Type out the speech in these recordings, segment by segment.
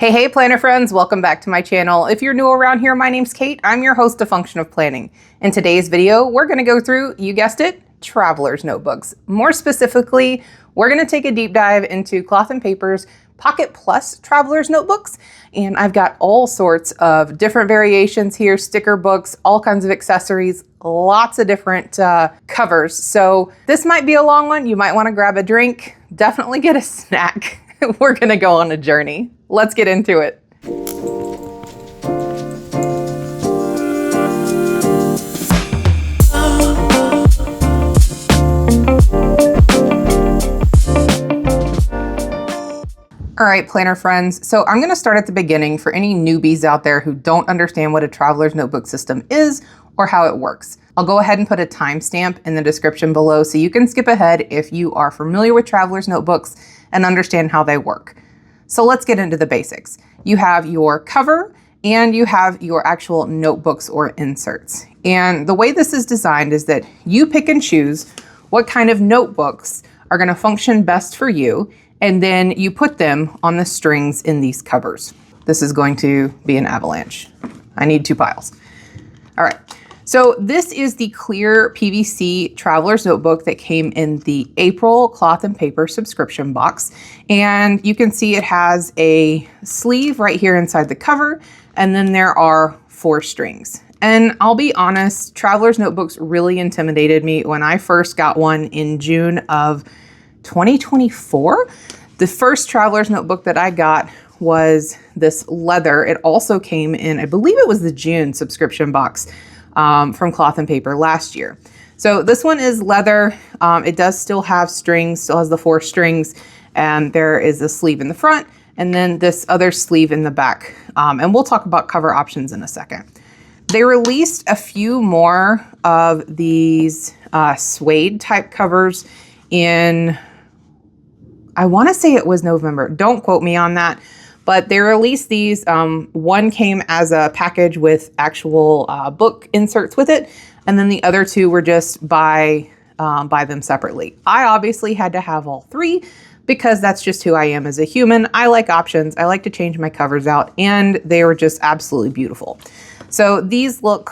Hey planner friends, welcome back to my channel. If you're new around here, my name's Kate. I'm your host of Function of Planning. In today's video, we're gonna go through, you guessed it, traveler's notebooks. More specifically, we're gonna take a deep dive into Cloth and Paper's Pocket Plus traveler's notebooks. And I've got all sorts of different variations here, sticker books, all kinds of accessories, lots of different covers. So this might be a long one. You might wanna grab a drink, definitely get a snack. We're gonna go on a journey. Let's get into it. All right, planner friends. So I'm gonna start at the beginning for any newbies out there who don't understand what a traveler's notebook system is or how it works. I'll go ahead and put a timestamp in the description below so you can skip ahead if you are familiar with traveler's notebooks and understand how they work. So let's get into the basics. You have your cover and you have your actual notebooks or inserts. And the way this is designed is that you pick and choose what kind of notebooks are gonna function best for you, and then you put them on the strings in these covers. This is going to be an avalanche. I need 2 piles. All right. So this is the clear PVC traveler's notebook that came in the April Cloth and Paper subscription box. And you can see it has a sleeve right here inside the cover. And then there are 4 strings. And I'll be honest, traveler's notebooks really intimidated me when I first got one in June of 2024. The first traveler's notebook that I got was this leather. It also came in, I believe it was the June subscription box. From Cloth and Paper last year. So this one is leather. It does still have strings, still has the 4 strings, and there is a sleeve in the front and then this other sleeve in the back. And we'll talk about cover options in a second. They released a few more of these suede type covers in, I want to say it was November. Don't quote me on that. But they released these, one came as a package with actual book inserts with it, and then the other 2 were just buy them separately. I obviously had to have all 3 because that's just who I am as a human. I like options, I like to change my covers out, and they were just absolutely beautiful. So these look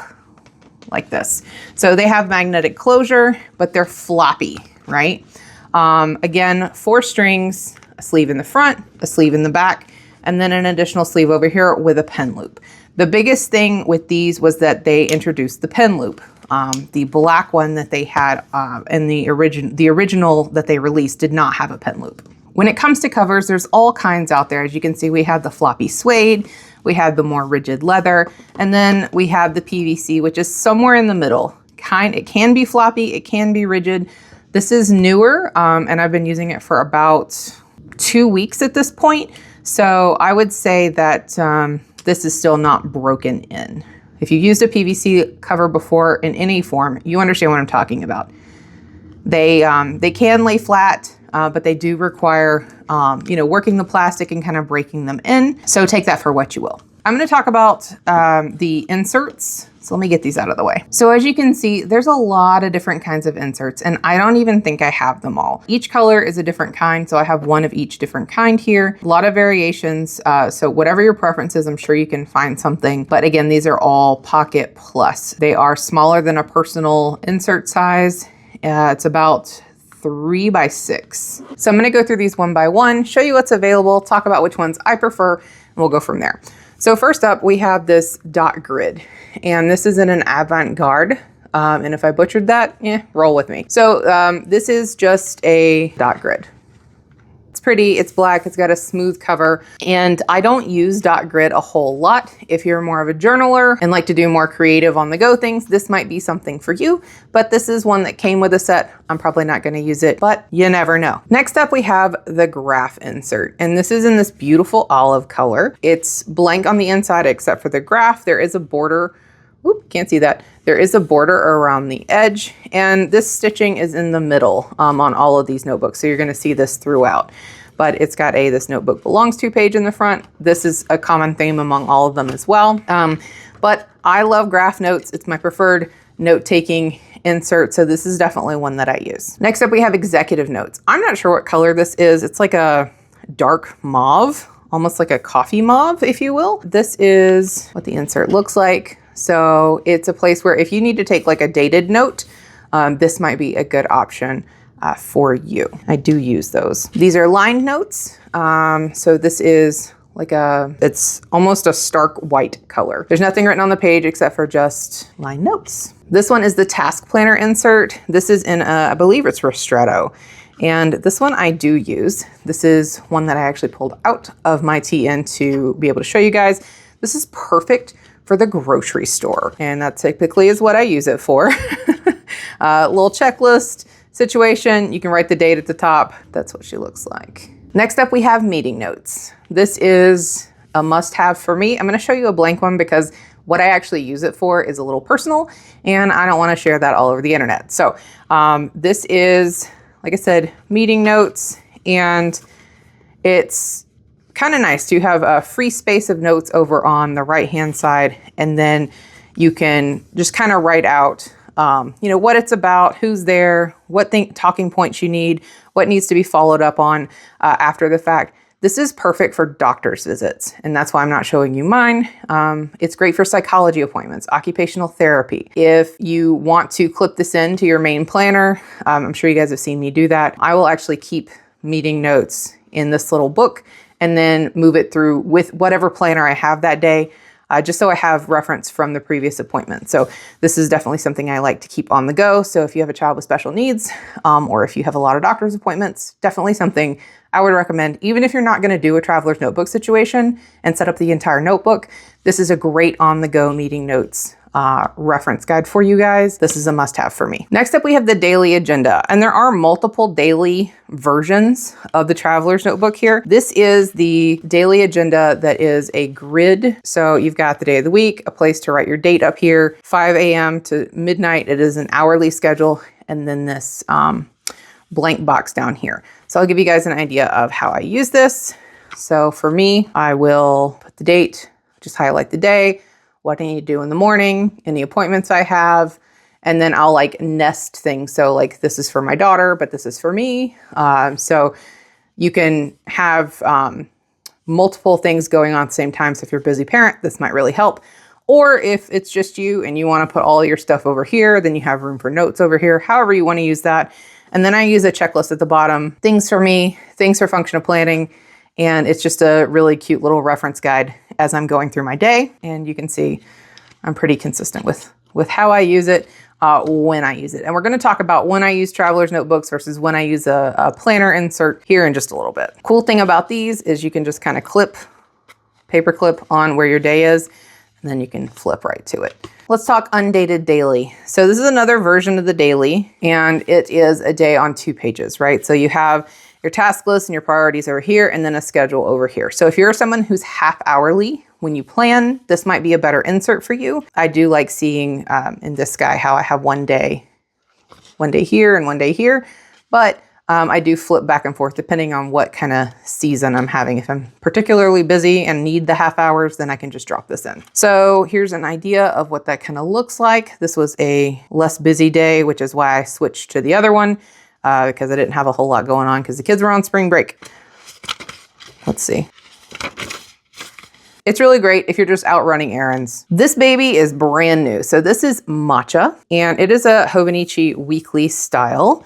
like this. So they have magnetic closure, but they're floppy, right? Again, 4 strings, a sleeve in the front, a sleeve in the back, and then an additional sleeve over here with a pen loop. The biggest thing with these was that they introduced the pen loop. The black one that they had in the original that they released did not have a pen loop. When it comes to covers, there's all kinds out there. As you can see, we have the floppy suede, we have the more rigid leather, and then we have the PVC, which is somewhere in the middle. It can be floppy, it can be rigid. This is newer, and I've been using it for about 2 weeks at this point. So I would say that this is still not broken in. If you've used a PVC cover before in any form, you understand what I'm talking about. They can lay flat, but they do require working the plastic and kind of breaking them in. So take that for what you will. I'm going to talk about the inserts. So let me get these out of the way. So as you can see, there's a lot of different kinds of inserts, and I don't even think I have them all. Each color is a different kind, so I have one of each different kind here. A lot of variations, so whatever your preference is, I'm sure you can find something. But again, these are all Pocket Plus. They are smaller than a personal insert size. It's about 3 by 6. So I'm going to go through these one by one, show you what's available, talk about which ones I prefer, and we'll go from there. So first up, we have this dot grid, and this is in an Avant-Garde. And if I butchered that, roll with me. So this is just a dot grid. It's pretty, it's black, it's got a smooth cover, and I don't use dot grid a whole lot. If you're more of a journaler and like to do more creative on the go things, this might be something for you, but this is one that came with a set. I'm probably not gonna use it, but you never know. Next up, we have the graph insert, and this is in this beautiful olive color. It's blank on the inside except for the graph. There is a border. Oop, can't see that. There is a border around the edge, and this stitching is in the middle on all of these notebooks. So you're gonna see this throughout, but it's got this notebook belongs to page in the front. This is a common theme among all of them as well. But I love graph notes. It's my preferred note-taking insert, so this is definitely one that I use. Next up, we have executive notes. I'm not sure what color this is. It's like a dark mauve. almost like a coffee mauve, if you will. This is what the insert looks like. So it's a place where if you need to take like a dated note, this might be a good option for you. I do use those. These are lined notes. So this is like it's almost a stark white color. There's nothing written on the page except for just line notes. This one is the task planner insert. This is in, I believe it's Ristretto. And this one I do use. This is one that I actually pulled out of my TN to be able to show you guys. This is perfect for the grocery store. And that typically is what I use it for. Little checklist situation. You can write the date at the top. That's what she looks like. Next up, we have meeting notes. This is a must-have for me. I'm going to show you a blank one because what I actually use it for is a little personal and I don't want to share that all over the internet. So this is, like I said, meeting notes, and it's kind of nice to have a free space of notes over on the right-hand side, and then you can just kind of write out, what it's about, who's there, what talking points you need, what needs to be followed up on after the fact. This is perfect for doctor's visits, and that's why I'm not showing you mine. It's great for psychology appointments, occupational therapy. If you want to clip this into your main planner, I'm sure you guys have seen me do that. I will actually keep meeting notes in this little book and then move it through with whatever planner I have that day, just so I have reference from the previous appointment. So this is definitely something I like to keep on the go. So if you have a child with special needs, or if you have a lot of doctor's appointments, definitely something I would recommend. Even if you're not going to do a traveler's notebook situation and set up the entire notebook, this is a great on-the-go meeting notes reference guide for you guys. This is a must-have for me. Next up, we have the daily agenda, and there are multiple daily versions of the traveler's notebook here. This is the daily agenda that is a grid. So you've got the day of the week, a place to write your date up here, 5 a.m. to midnight. It is an hourly schedule, and then this blank box down here. So I'll give you guys an idea of how I use this. So for me, I will put the date, just highlight the day, what I need to do in the morning, any appointments I have, and then I'll like nest things. So like this is for my daughter, but this is for me. So you can have multiple things going on at the same time. So if you're a busy parent, this might really help. Or if it's just you and you want to put all your stuff over here, then you have room for notes over here, however you want to use that. And then I use a checklist at the bottom, things for me, things for functional planning. And it's just a really cute little reference guide as I'm going through my day. And you can see I'm pretty consistent with how I use it, when I use it. And we're going to talk about when I use traveler's notebooks versus when I use a planner insert here in just a little bit. Cool thing about these is you can just kind of paper clip on where your day is, and then you can flip right to it. Let's talk undated daily. So this is another version of the daily, and it is a day on 2 pages, right? So you have your task list and your priorities over here, and then a schedule over here. So if you're someone who's half hourly when you plan, this might be a better insert for you. I do like seeing in this guy how I have one day here and one day here, but I do flip back and forth depending on what kind of season I'm having. If I'm particularly busy and need the half hours, then I can just drop this in. So here's an idea of what that kind of looks like. This was a less busy day, which is why I switched to the other one because I didn't have a whole lot going on because the kids were on spring break. Let's see. It's really great if you're just out running errands. This baby is brand new. So this is Matcha, and it is a Hobonichi weekly style.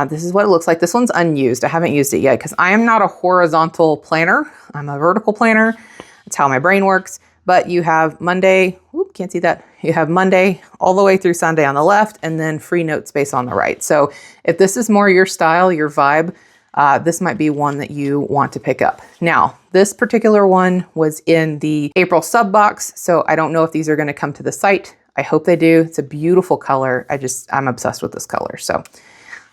This is what it looks like. This one's unused. I haven't used it yet because I am not a horizontal planner. I'm a vertical planner. That's how my brain works. But you have Monday, can't see that. You have Monday all the way through Sunday on the left, and then free note space on the right. So if this is more your style, your vibe, this might be one that you want to pick up. Now, this particular one was in the April sub box, so I don't know if these are going to come to the site. I hope they do. It's a beautiful color. I'm obsessed with this color. So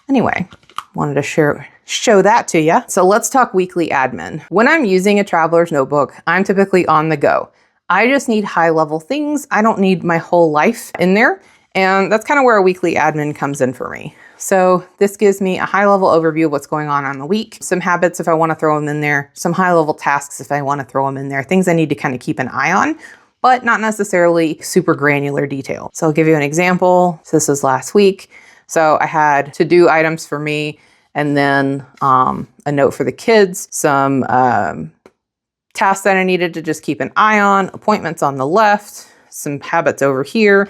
anyway, wanted to show that to you. So let's talk weekly admin. When I'm using a traveler's notebook, I'm typically on the go. I just need high level things. I don't need my whole life in there. And that's kind of where a weekly admin comes in for me. So this gives me a high level overview of what's going on the week, some habits if I want to throw them in there, some high level tasks if I want to throw them in there, things I need to kind of keep an eye on, but not necessarily super granular detail. So I'll give you an example. So this was last week. So I had to-do items for me, and then a note for the kids, some tasks that I needed to just keep an eye on, appointments on the left, some habits over here,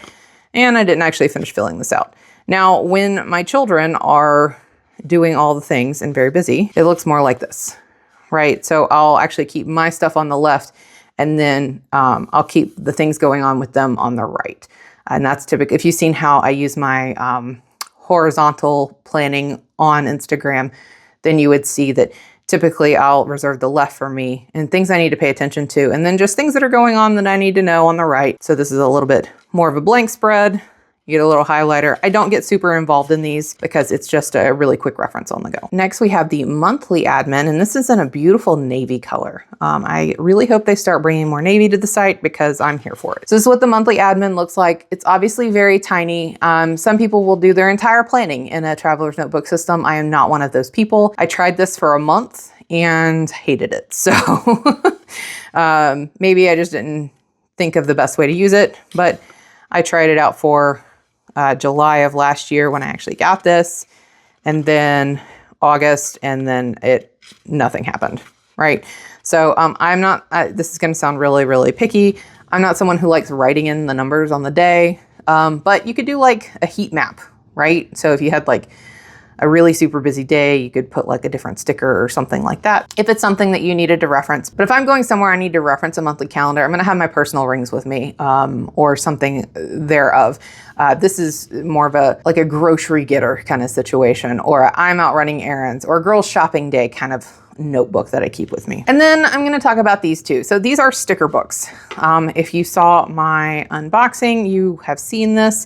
and I didn't actually finish filling this out. Now, when my children are doing all the things and very busy, it looks more like this, right? So I'll actually keep my stuff on the left, and then I'll keep the things going on with them on the right. And that's typical. If you've seen how I use my horizontal planning on Instagram, then you would see that typically I'll reserve the left for me and things I need to pay attention to, and then just things that are going on that I need to know on the right. So this is a little bit more of a blank spread. You get a little highlighter. I don't get super involved in these because it's just a really quick reference on the go. Next, we have the monthly admin, and this is in a beautiful navy color. I really hope they start bringing more navy to the site because I'm here for it. So this is what the monthly admin looks like. It's obviously very tiny. Some people will do their entire planning in a traveler's notebook system. I am not one of those people. I tried this for a month and hated it. So maybe I just didn't think of the best way to use it, but I tried it out for July of last year when I actually got this, and then August, and then nothing happened, right? So I'm not, this is going to sound really, really picky. I'm not someone who likes writing in the numbers on the day, but you could do like a heat map, right? So if you had like a really super busy day, you could put like a different sticker or something like that if it's something that you needed to reference. But if I'm going somewhere I need to reference a monthly calendar, I'm going to have my personal rings with me or something thereof. This is more of a like a grocery getter kind of situation, or I'm out running errands, or girls shopping day kind of notebook that I keep with me. And then I'm going to talk about these two. So these are sticker books. If you saw my unboxing, you have seen this.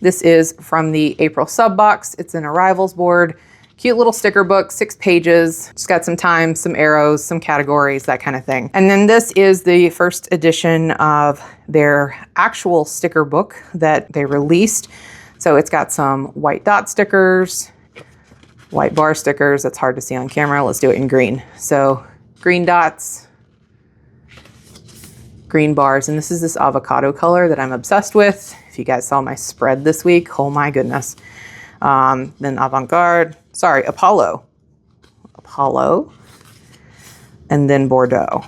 This is from the April sub box. It's an arrivals board, cute little sticker book, 6 pages. Just got some time, some arrows, some categories, that kind of thing. And then this is the first edition of their actual sticker book that they released. So it's got some white dot stickers, white bar stickers. That's hard to see on camera. Let's do it in green. So green dots, green bars, and this is this avocado color that I'm obsessed with. If you guys saw my spread this week, oh my goodness. Then Apollo, and then Bordeaux.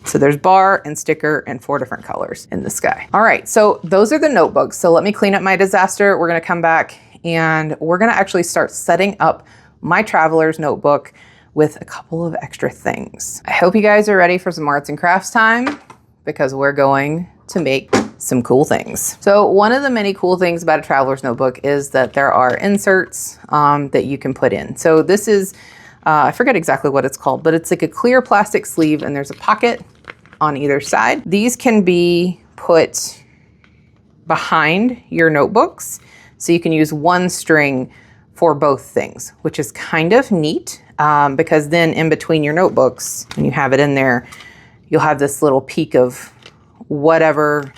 So there's bar and sticker and 4 different colors in the sky. All right, so those are the notebooks. So let me clean up my disaster. We're gonna come back and we're gonna actually start setting up my traveler's notebook with a couple of extra things. I hope you guys are ready for some arts and crafts time because we're going to make some cool things. So one of the many cool things about a traveler's notebook is that there are inserts that you can put in. So this is, I forget exactly what it's called, but it's like a clear plastic sleeve and there's a pocket on either side. These can be put behind your notebooks. So you can use one string for both things, which is kind of neat because then in between your notebooks, when you have it in there, you'll have this little peek of whatever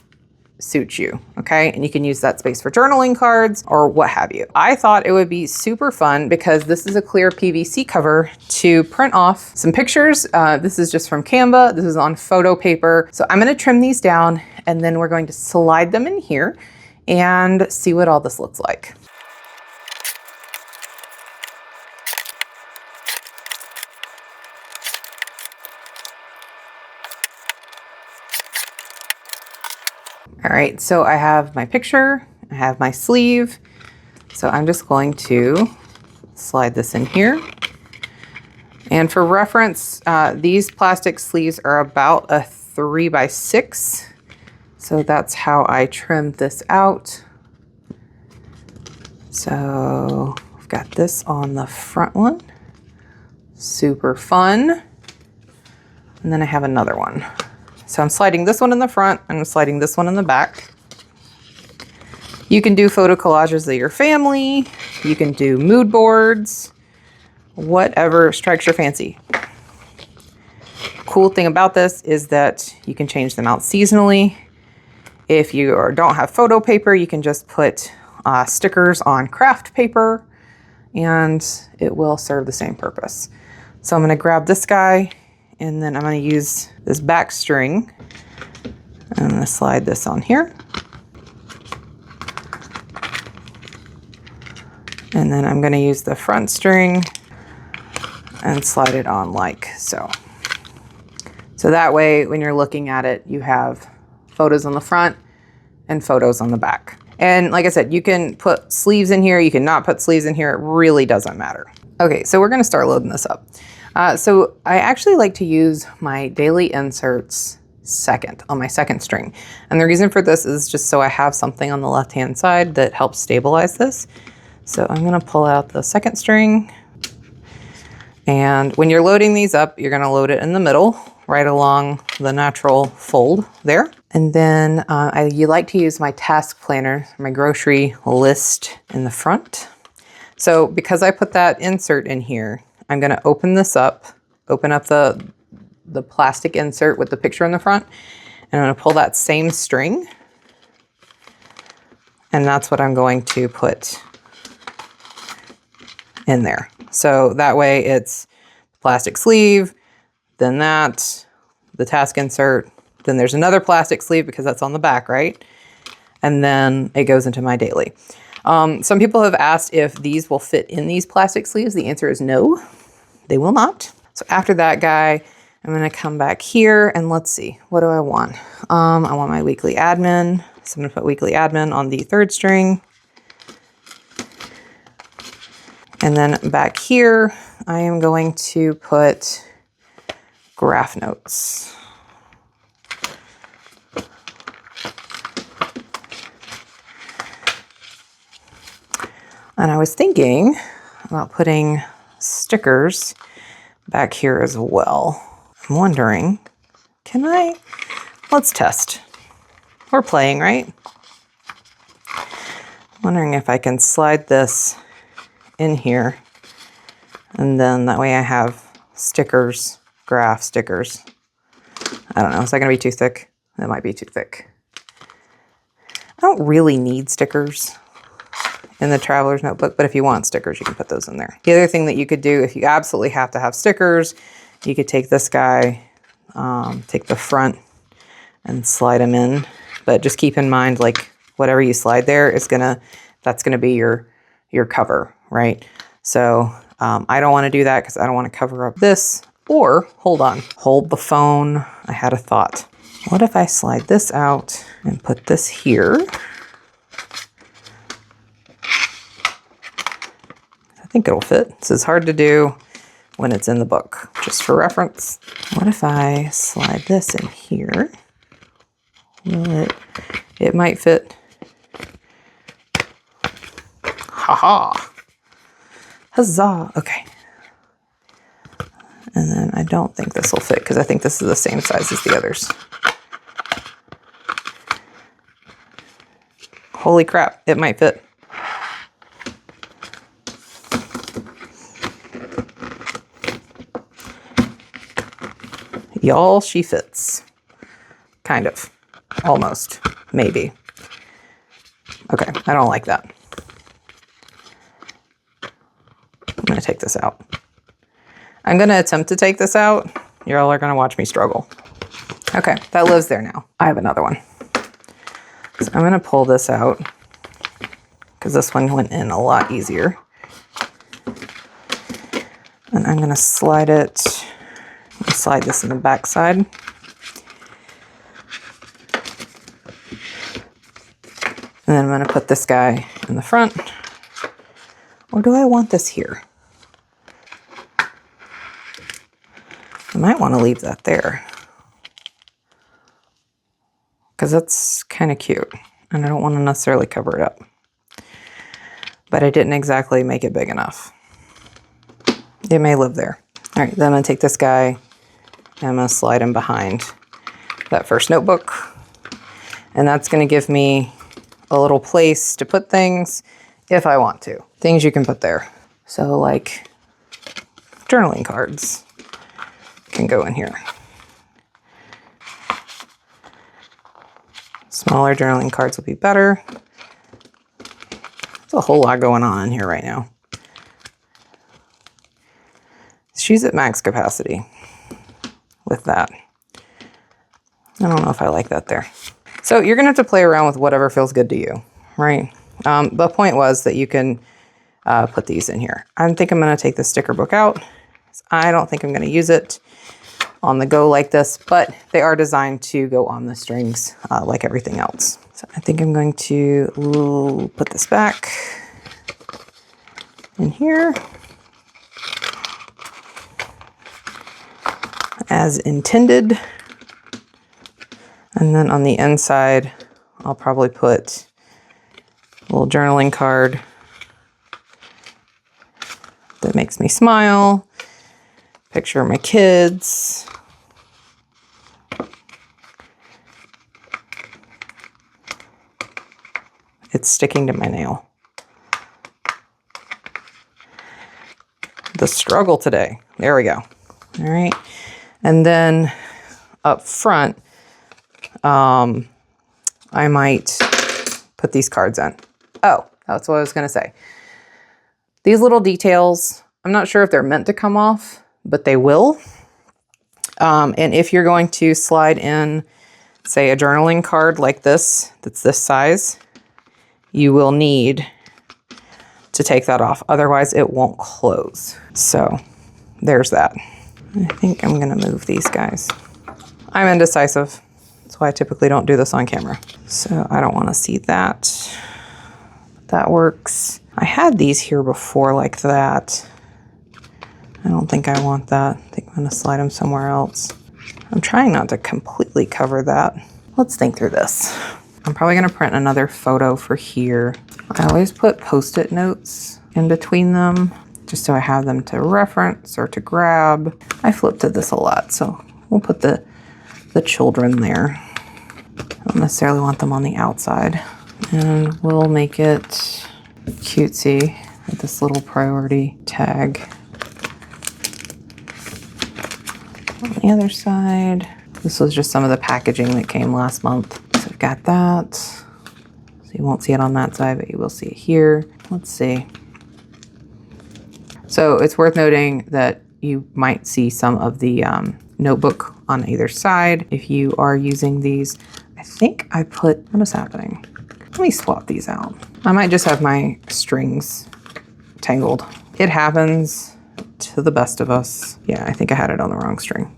suits you, okay? And you can use that space for journaling cards or what have you. I thought it would be super fun because this is a clear PVC cover to print off some pictures. This is just from Canva. This is on photo paper. So I'm gonna trim these down and then we're going to slide them in here and see what all this looks like. All right, so I have my picture, I have my sleeve. So I'm just going to slide this in here. And for reference, these plastic sleeves are about a 3x6. So that's how I trimmed this out. So I've got this on the front one. Super fun. And then I have another one. So I'm sliding this one in the front and I'm sliding this one in the back. You can do photo collages of your family. You can do mood boards, whatever strikes your fancy. Cool thing about this is that you can change them out seasonally. If you don't have photo paper, you can just put stickers on craft paper and it will serve the same purpose. So I'm going to grab this guy and then I'm going to use this back string. I'm going to slide this on here. And then I'm going to use the front string and slide it on like so. So that way, when you're looking at it, you have photos on the front and photos on the back. And like I said, you can put sleeves in here, you can not put sleeves in here, it really doesn't matter. Okay, so we're gonna start loading this up. So I actually like to use my daily inserts second, on my second string. And the reason for this is just so I have something on the left-hand side that helps stabilize this. So I'm gonna pull out the second string. And when you're loading these up, you're gonna load it in the middle, right along the natural fold there. And then you like to use my task planner, my grocery list in the front. So because I put that insert in here, I'm gonna open this up, open up the plastic insert with the picture in the front, and I'm gonna pull that same string. And that's what I'm going to put in there. So that way it's plastic sleeve, then that, the task insert, then there's another plastic sleeve because that's on the back, right? And then it goes into my daily. Some people have asked if these will fit in these plastic sleeves. The answer is no, they will not. So after that guy, I'm gonna come back here and let's see, what do I want? I want my weekly admin. So I'm gonna put weekly admin on the third string. And then back here, I am going to put graph notes. And I was thinking about putting stickers back here as well. I'm wondering, let's test. We're playing, right? I'm wondering if I can slide this in here, and then that way I have stickers, graph stickers. I don't know, is that gonna be too thick? That might be too thick. I don't really need stickers in the traveler's notebook, but if you want stickers, you can put those in there. The other thing that you could do, if you absolutely have to have stickers, you could take this guy, take the front and slide them in, but just keep in mind, like whatever you slide there is that's gonna be your cover, right? So I don't wanna do that because I don't wanna cover up this, or hold the phone. I had a thought. What if I slide this out and put this here? I think it'll fit. This is hard to do when it's in the book, just for reference. What if I slide this in here? It might fit. Ha-ha. Huzzah. Okay. And then I don't think this will fit because I think this is the same size as the others. Holy crap, it might fit. Y'all, she fits. Kind of. Almost. Maybe. Okay, I don't like that. I'm gonna take this out. I'm gonna attempt to take this out. Y'all are gonna watch me struggle. Okay, that lives there now. I have another one. So I'm gonna pull this out because this one went in a lot easier. And I'm gonna slide this in the back side. And then I'm gonna put this guy in the front. Or do I want this here? I might want to leave that there because that's kind of cute and I don't want to necessarily cover it up. But I didn't exactly make it big enough. It may live there. All right, then I'm gonna take this guy and I'm gonna slide him behind that first notebook. And that's gonna give me a little place to put things if I want to. Things you can put there. So like journaling cards can go in here. Smaller journaling cards will be better. There's a whole lot going on in here right now. She's at max capacity with that. I don't know if I like that there. So you're gonna have to play around with whatever feels good to you, right? The point was that you can put these in here. I think I'm gonna take the sticker book out. I don't think I'm gonna use it. on the go like this, but they are designed to go on the strings like everything else. So I think I'm going to put this back in here as intended. And then on the inside, I'll probably put a little journaling card that makes me smile, picture of my kids, it's sticking to my nail. The struggle today. There we go. All right. And then up front, I might put these cards in. Oh, that's what I was going to say. These little details, I'm not sure if they're meant to come off, but they will. And if you're going to slide in, say, a journaling card like this, that's this size, you will need to take that off. Otherwise, it won't close. So there's that. I think I'm going to move these guys. I'm indecisive. That's why I typically don't do this on camera. So I don't want to see that. That works. I had these here before like that. I don't think I want that. I think I'm going to slide them somewhere else. I'm trying not to completely cover that. Let's think through this. I'm probably going to print another photo for here. I always put Post-it notes in between them, just so I have them to reference or to grab. I flip to this a lot, so we'll put the children there. I don't necessarily want them on the outside. And we'll make it cutesy with this little priority tag. On the other side, this was just some of the packaging that came last month. So I've got that. So you won't see it on that side, but you will see it here. Let's see. So it's worth noting that you might see some of the notebook on either side if you are using these. I think I put, what is happening? Let me swap these out. I might just have my strings tangled. It happens to the best of us. Yeah, I think I had it on the wrong string.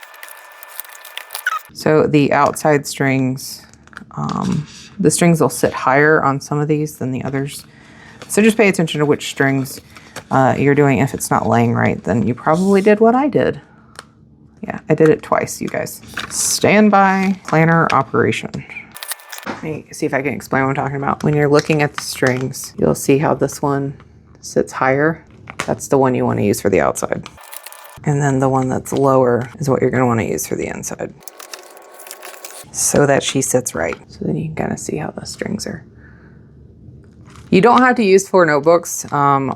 So the outside strings, the strings will sit higher on some of these than the others. So just pay attention to which strings you're doing. If it's not laying right, then you probably did what I did. Yeah, I did it twice, you guys. Standby planner operation. Let me see if I can explain what I'm talking about. When you're looking at the strings, you'll see how this one sits higher. That's the one you want to use for the outside. And then the one that's lower is what you're going to want to use for the inside, so that she sits right. So then you can kind of see how the strings are. You don't have to use 4 notebooks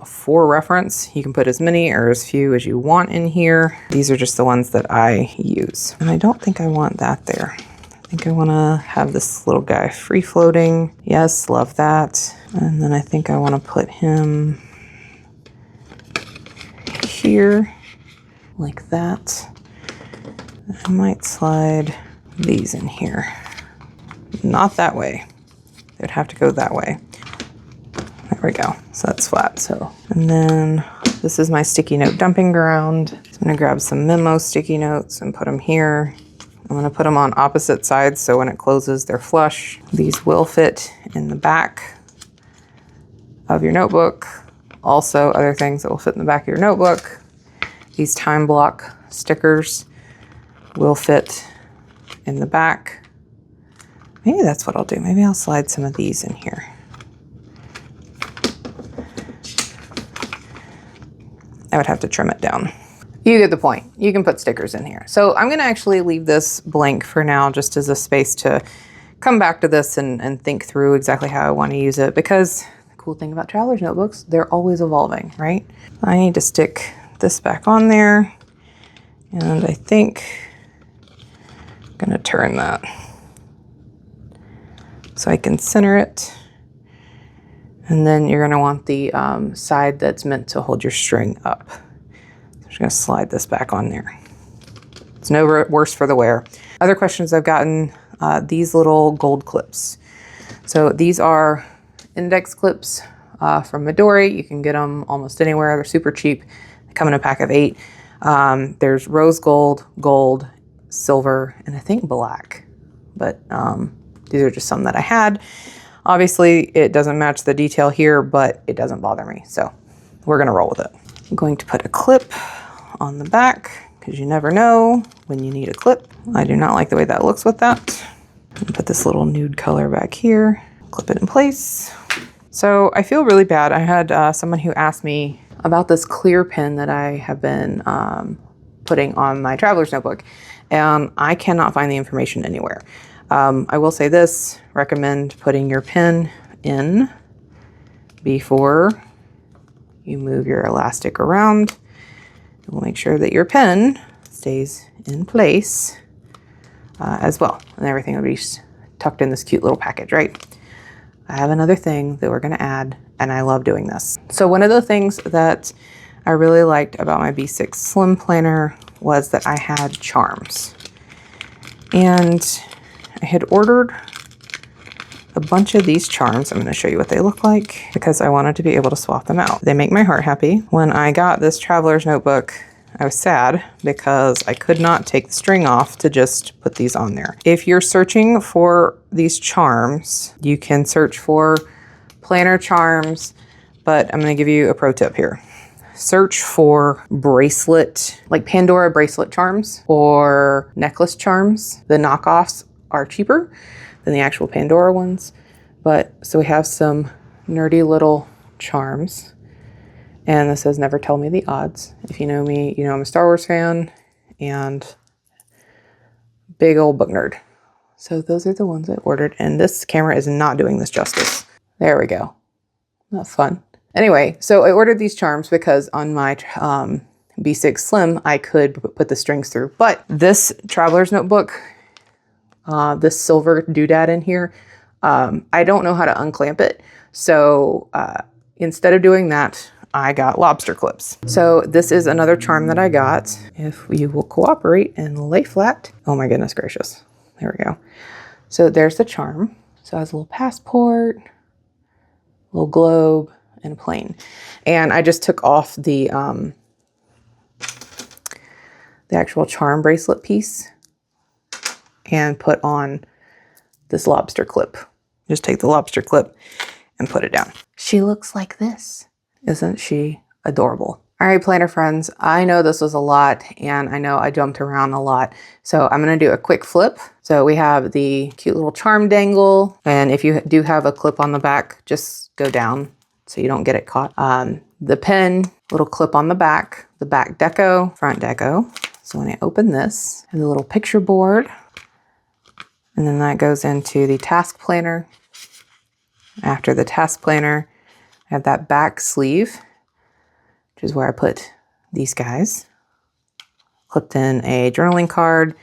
for reference. You can put as many or as few as you want in here. These are just the ones that I use. And I don't think I want that there. I think I want to have this little guy free floating. Yes, love that. And then I think I want to put him here like that. I might slide these in here. Not that way. They'd have to go that way. There we go. So that's flat. So, and then this is my sticky note dumping ground. So I'm going to grab some memo sticky notes and put them here. I'm going to put them on opposite sides so when it closes, they're flush. These will fit in the back of your notebook. Also, other things that will fit in the back of your notebook. These time block stickers will fit in the back. Maybe that's what I'll do. Maybe I'll slide some of these in here. I would have to trim it down. You get the point. You can put stickers in here. So I'm going to actually leave this blank for now, just as a space to come back to this and think through exactly how I want to use it, because the cool thing about traveler's notebooks, they're always evolving, right? I need to stick this back on there, and I think I'm going to turn that so I can center it. And then you're going to want the side that's meant to hold your string up. I'm just going to slide this back on there. It's no worse for the wear. Other questions I've gotten, these little gold clips. So these are index clips from Midori. You can get them almost anywhere. They're super cheap. They come in a pack of 8. There's rose gold, gold, silver, and I think black. But these are just some that I had. Obviously, it doesn't match the detail here, but it doesn't bother me. So we're gonna roll with it. I'm going to put a clip on the back because you never know when you need a clip. I do not like the way that looks with that. Put this little nude color back here, clip it in place. So I feel really bad. I had someone who asked me about this clear pen that I have been putting on my traveler's notebook, and I cannot find the information anywhere. I will say this, recommend putting your pen in before you move your elastic around. We'll make sure that your pen stays in place as well, and everything will be tucked in this cute little package, right? I have another thing that we're gonna add, and I love doing this. So one of the things that I really liked about my B6 Slim Planner was that I had charms. And I had ordered a bunch of these charms. I'm going to show you what they look like because I wanted to be able to swap them out. They make my heart happy. When I got this traveler's notebook, I was sad because I could not take the string off to just put these on there. If you're searching for these charms, you can search for planner charms, but I'm going to give you a pro tip here. Search for bracelet, like Pandora bracelet charms or necklace charms. The knockoffs are cheaper than the actual Pandora ones. But so we have some nerdy little charms. And this says, never tell me the odds. If you know me, you know I'm a Star Wars fan and big old book nerd. So those are the ones I ordered. And this camera is not doing this justice. There we go. Not fun. Anyway, so I ordered these charms because on my B6 Slim, I could put the strings through. But this traveler's notebook, this silver doodad in here, I don't know how to unclamp it. So instead of doing that, I got lobster clips. So this is another charm that I got. If you will cooperate and lay flat. Oh my goodness gracious. There we go. So there's the charm. So it has a little passport, little globe, and a plane. And I just took off the actual charm bracelet piece and put on this lobster clip. Just take the lobster clip and put it down. She looks like this. Isn't she adorable? All right, planner friends, I know this was a lot and I know I jumped around a lot. So I'm gonna do a quick flip. So we have the cute little charm dangle. And if you do have a clip on the back, just go down so you don't get it caught. The pen, little clip on the back deco, front deco. So when I open this, I have a little picture board, and then that goes into the task planner. After the task planner, I have that back sleeve, which is where I put these guys. Clipped in a journaling card.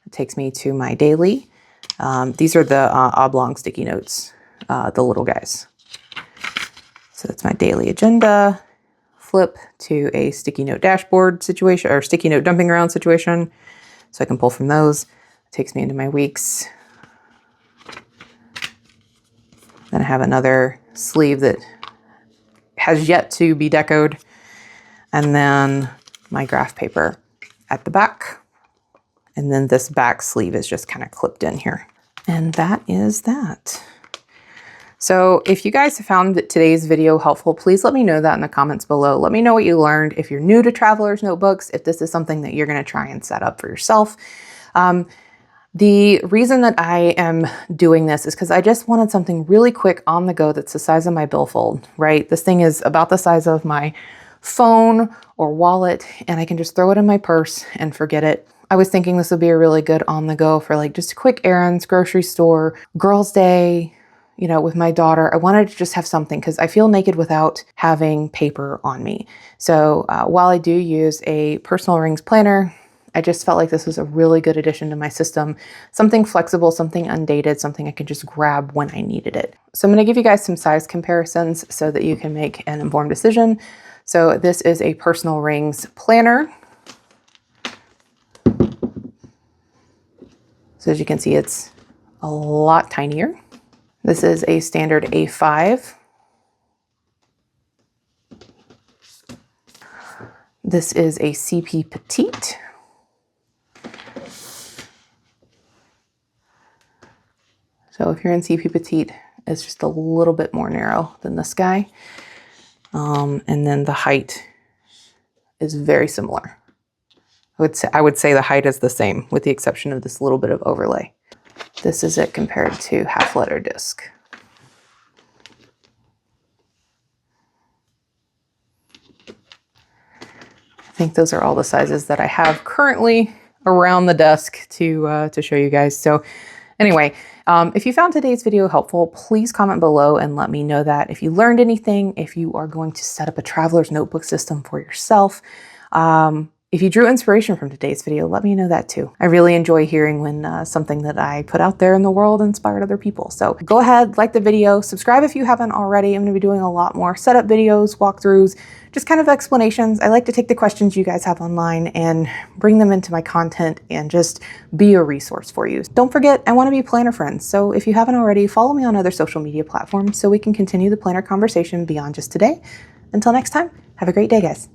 It takes me to my daily. These are the oblong sticky notes, the little guys. So that's my daily agenda. Flip to a sticky note dashboard situation or sticky note dumping ground situation. So I can pull from those. It takes me into my weeks. Then I have another sleeve that has yet to be decoed. And then my graph paper at the back. And then this back sleeve is just kind of clipped in here. And that is that. So if you guys found today's video helpful, please let me know that in the comments below. Let me know what you learned. If you're new to Traveler's Notebooks, if this is something that you're going to try and set up for yourself. The reason that I am doing this is because I just wanted something really quick on the go that's the size of my billfold, right? This thing is about the size of my phone or wallet, and I can just throw it in my purse and forget it. I was thinking this would be a really good on the go for like just quick errands, grocery store, girls' day, you know, with my daughter. I wanted to just have something because I feel naked without having paper on me. So while I do use a personal rings planner, I just felt like this was a really good addition to my system. Something flexible, something undated, something I could just grab when I needed it. So I'm going to give you guys some size comparisons so that you can make an informed decision. So this is a personal rings planner. So as you can see, it's a lot tinier. This is a standard A5. This is a CP Petite. So if you're in CP Petite, it's just a little bit more narrow than this guy. And then the height is very similar. I would say the height is the same with the exception of this little bit of overlay. This is it compared to half letter disc. I think those are all the sizes that I have currently around the desk to show you guys. So anyway, if you found today's video helpful, please comment below and let me know that. If you learned anything, if you are going to set up a traveler's notebook system for yourself, if you drew inspiration from today's video, let me know that too. I really enjoy hearing when something that I put out there in the world inspired other people. So go ahead, like the video, subscribe if you haven't already. I'm going to be doing a lot more setup videos, walkthroughs, just kind of explanations. I like to take the questions you guys have online and bring them into my content and just be a resource for you. Don't forget, I want to be planner friends. So if you haven't already, follow me on other social media platforms so we can continue the planner conversation beyond just today. Until next time, have a great day, guys.